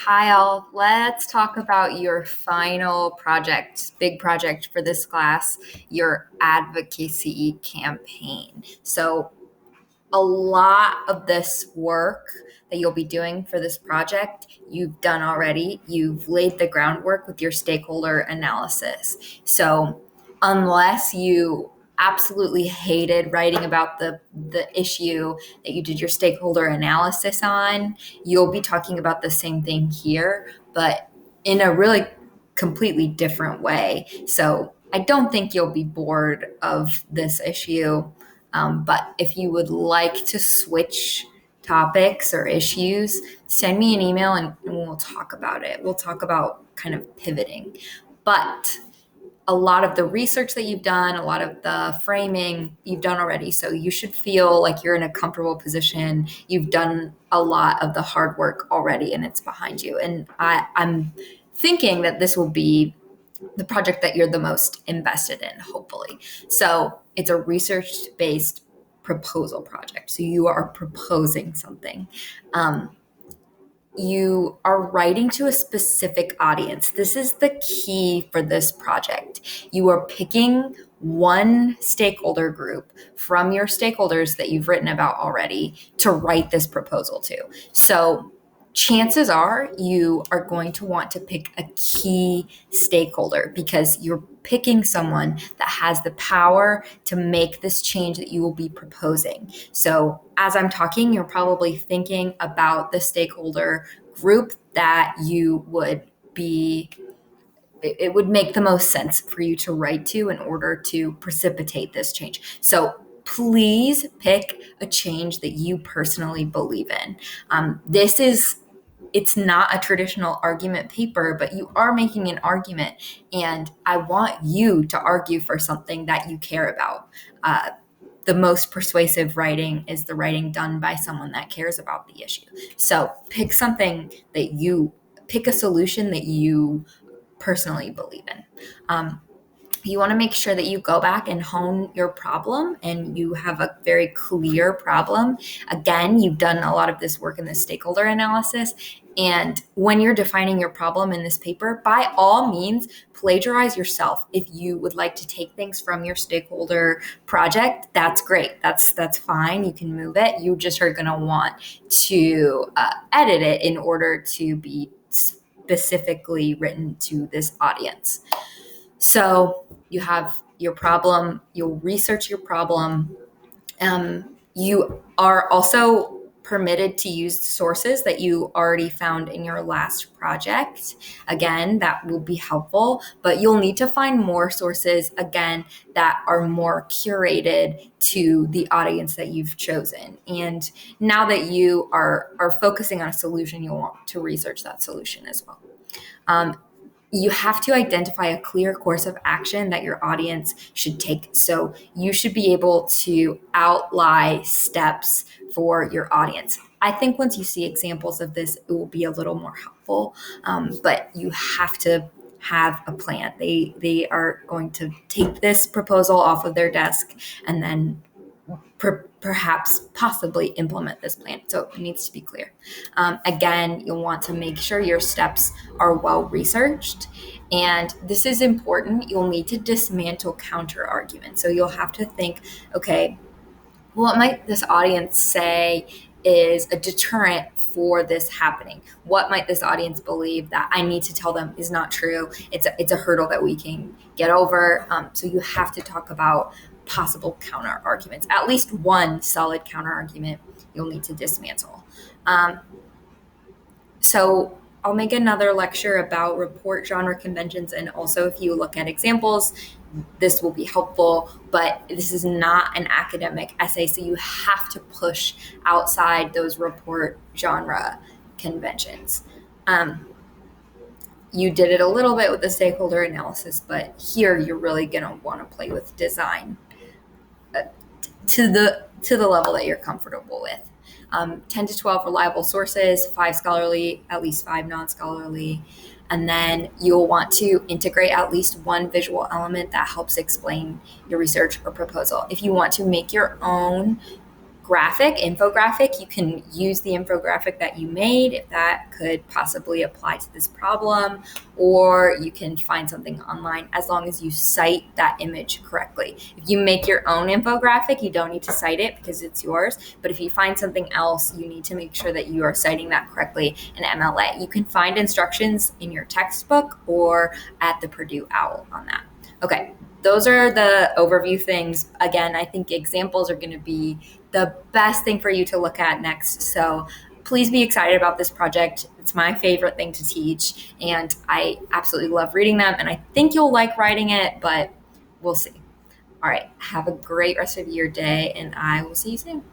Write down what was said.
Kyle, let's talk about your final project, big project for this class, your advocacy campaign. So, a lot of this work that you'll be doing for this project, you've done already. You've laid the groundwork with your stakeholder analysis. So, unless you absolutely hated writing about the issue that you did your stakeholder analysis on, you'll be talking about the same thing here, but in a really completely different way. So, I don't think you'll be bored of this issue. But if you would like to switch topics or issues, send me an email and we'll talk about it. We'll talk about kind of pivoting. But a lot of the research that you've done, a lot of the framing you've done already. So you should feel like you're in a comfortable position. You've done a lot of the hard work already and it's behind you. And I'm thinking that this will be the project that you're the most invested in, hopefully. So it's a research-based proposal project. So you are proposing something. You are writing to a specific audience. This is the key for this project. You are picking one stakeholder group from your stakeholders that you've written about already to write this proposal to. So chances are you are going to want to pick a key stakeholder because you're picking someone that has the power to make this change that you will be proposing. So as I'm talking, you're probably thinking about the stakeholder group that you would be it would make the most sense for you to write to in order to precipitate this change. So please pick a change that you personally believe in. It's not a traditional argument paper, but you are making an argument, and I want you to argue for something that you care about. The most persuasive writing is the writing done by someone that cares about the issue. So pick a solution that you personally believe in. You want to make sure that you go back and hone your problem and you have a very clear problem. Again, you've done a lot of this work in the stakeholder analysis. And when you're defining your problem in this paper, by all means, plagiarize yourself. If you would like to take things from your stakeholder project, that's great. That's fine. You can move it. You just are going to want to edit it in order to be specifically written to this audience. So you have your problem, you'll research your problem. You are also permitted to use sources that you already found in your last project. Again, that will be helpful, but you'll need to find more sources, again, that are more curated to the audience that you've chosen. And now that you are focusing on a solution, you'll want to research that solution as well. You have to identify a clear course of action that your audience should take. So you should be able to outline steps for your audience. I think once you see examples of this, it will be a little more helpful, but you have to have a plan. They are going to take this proposal off of their desk and then perhaps possibly implement this plan. So it needs to be clear. Again, you'll want to make sure your steps are well researched. And this is important. You'll need to dismantle counter arguments. So you'll have to think, okay, what might this audience say is a deterrent for this happening? What might this audience believe that I need to tell them is not true? It's a hurdle that we can get over. So you have to talk about possible counter arguments. At least one solid counter argument you'll need to dismantle. So I'll make another lecture about report genre conventions, and also if you look at examples, this will be helpful, but this is not an academic essay, so you have to push outside those report genre conventions. You did it a little bit with the stakeholder analysis, but here you're really going to want to play with design to the level that you're comfortable with. 10 to 12 reliable sources, 5 scholarly, at least 5 non-scholarly. And then you'll want to integrate at least one visual element that helps explain your research or proposal. If you want to make your own infographic, you can use the infographic that you made if that could possibly apply to this problem, or you can find something online as long as you cite that image correctly. If you make your own infographic, you don't need to cite it because it's yours. But if you find something else, you need to make sure that you are citing that correctly in MLA. You can find instructions in your textbook or at the Purdue OWL on that. Okay, those are the overview things. Again, I think examples are going to be the best thing for you to look at next. So please be excited about this project. It's my favorite thing to teach, and I absolutely love reading them, and I think you'll like writing it, but we'll see. All right, have a great rest of your day, and I will see you soon.